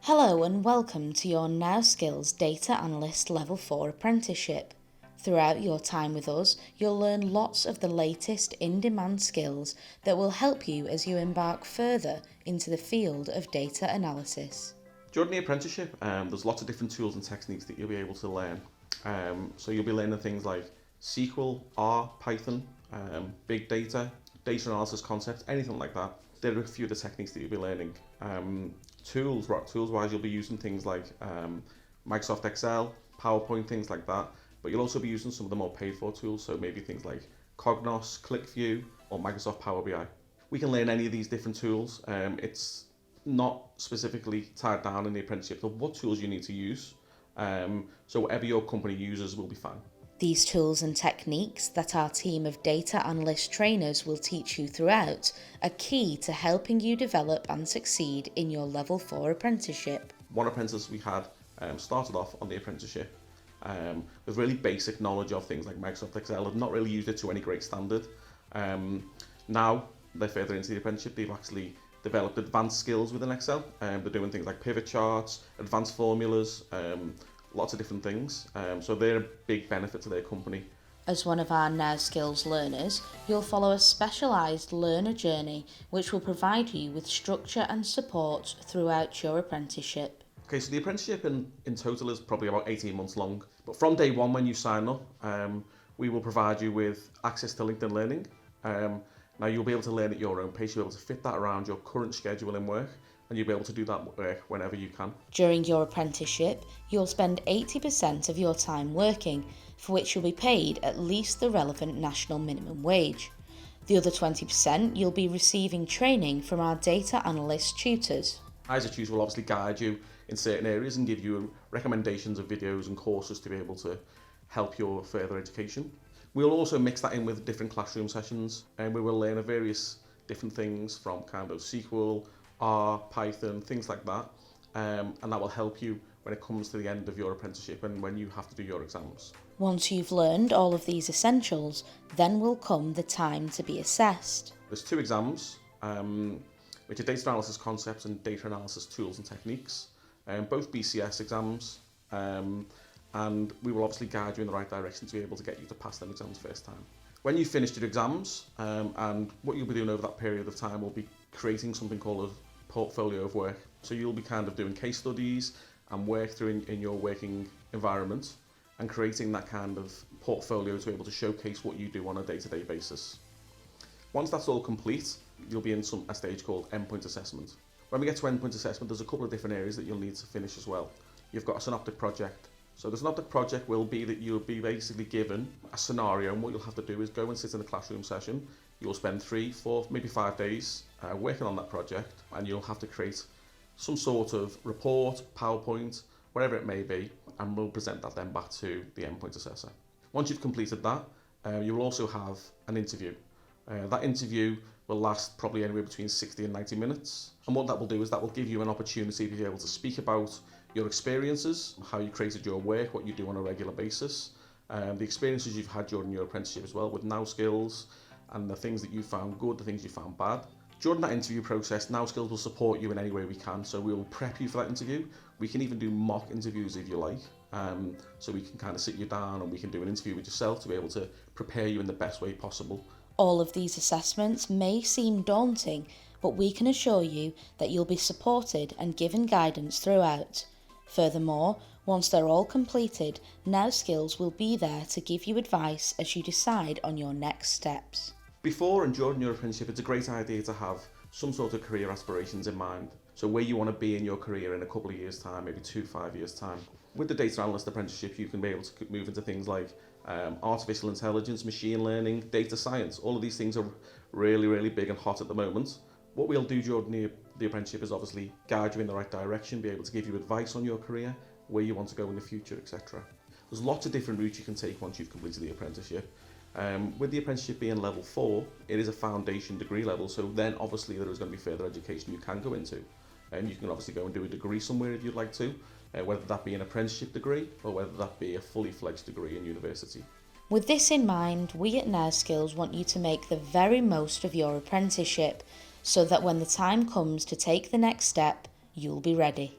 Hello and welcome to your NowSkills Data Analyst Level 4 Apprenticeship. Throughout your time with us, you'll learn lots of the latest in-demand skills that will help you as you embark further into the field of data analysis. During the apprenticeship, there's lots of different tools and techniques that you'll be able to learn. So you'll be learning things like SQL, R, Python, big data, data analysis concepts, anything like that. There are a few of the techniques that you'll be learning. Tools-wise, you'll be using things like Microsoft Excel, PowerPoint, things like that. But you'll also be using some of the more paid-for tools, so maybe things like Cognos, ClickView, or Microsoft Power BI. We can learn any of these different tools. It's not specifically tied down in the apprenticeship of what tools you need to use. So whatever your company uses will be fine. These tools and techniques that our team of data analyst trainers will teach you throughout are key to helping you develop and succeed in your Level 4 apprenticeship. One apprentice we had started off on the apprenticeship with really basic knowledge of things like Microsoft Excel, had not really used it to any great standard. Now they're further into the apprenticeship, they've actually developed advanced skills within Excel. They're doing things like pivot charts, advanced formulas, lots of different things. So they're a big benefit to their company. As one of our NowSkills learners, you'll follow a specialised learner journey which will provide you with structure and support throughout your apprenticeship. Okay, so the apprenticeship in total is probably about 18 months long. But from day one when you sign up, we will provide you with access to LinkedIn Learning. Now you'll be able to learn at your own pace, you'll be able to fit that around your current schedule in work, and you'll be able to do that work whenever you can. During your apprenticeship, you'll spend 80% of your time working, for which you'll be paid at least the relevant national minimum wage. The other 20% you'll be receiving training from our data analyst tutors. I as a tutor will obviously guide you in certain areas and give you recommendations of videos and courses to be able to help your further education. We'll also mix that in with different classroom sessions, and we will learn various different things from kind of SQL, R, Python, things like that, and that will help you when it comes to the end of your apprenticeship and when you have to do your exams. Once you've learned all of these essentials, then will come the time to be assessed. There's two exams, which are data analysis concepts and data analysis tools and techniques, both BCS exams, and we will obviously guide you in the right direction to be able to get you to pass them exams first time. When you've finished your exams, and what you'll be doing over that period of time will be creating something called a portfolio of work. So you'll be kind of doing case studies and work through in your working environment and creating that kind of portfolio to be able to showcase what you do on a day-to-day basis. Once that's all complete, you'll be in a stage called endpoint assessment. When we get to endpoint assessment, there's a couple of different areas that you'll need to finish as well. You've got a synoptic project. So the synoptic project will be that you'll be basically given a scenario, and what you'll have to do is go and sit in a classroom session. You'll spend 3, 4, maybe 5 days working on that project, and you'll have to create some sort of report, PowerPoint, whatever it may be, and we'll present that then back to the endpoint assessor. Once you've completed that, you will also have an interview. That interview will last probably anywhere between 60 and 90 minutes. And what that will do is that will give you an opportunity to be able to speak about your experiences, how you created your work, what you do on a regular basis, the experiences you've had during your apprenticeship as well with NowSkills, and the things that you found good, the things you found bad. During that interview process, NowSkills will support you in any way we can, so we'll prep you for that interview. We can even do mock interviews if you like, so we can kind of sit you down and we can do an interview with yourself to be able to prepare you in the best way possible. All of these assessments may seem daunting, but we can assure you that you'll be supported and given guidance throughout. Furthermore, once they're all completed, NowSkills will be there to give you advice as you decide on your next steps. Before and during your apprenticeship, it's a great idea to have some sort of career aspirations in mind. So where you want to be in your career in a couple of years' time, maybe 2-5 years' time. With the Data Analyst apprenticeship, you can be able to move into things like artificial intelligence, machine learning, data science. All of these things are really, really big and hot at the moment. What we'll do during the apprenticeship is obviously guide you in the right direction, be able to give you advice on your career, where you want to go in the future, etc. There's lots of different routes you can take once you've completed the apprenticeship. With the apprenticeship being level 4, it is a foundation degree level, so then obviously there is going to be further education you can go into. And you can obviously go and do a degree somewhere if you'd like to, whether that be an apprenticeship degree or whether that be a fully fledged degree in university. With this in mind, we at NowSkills want you to make the very most of your apprenticeship so that when the time comes to take the next step, you'll be ready.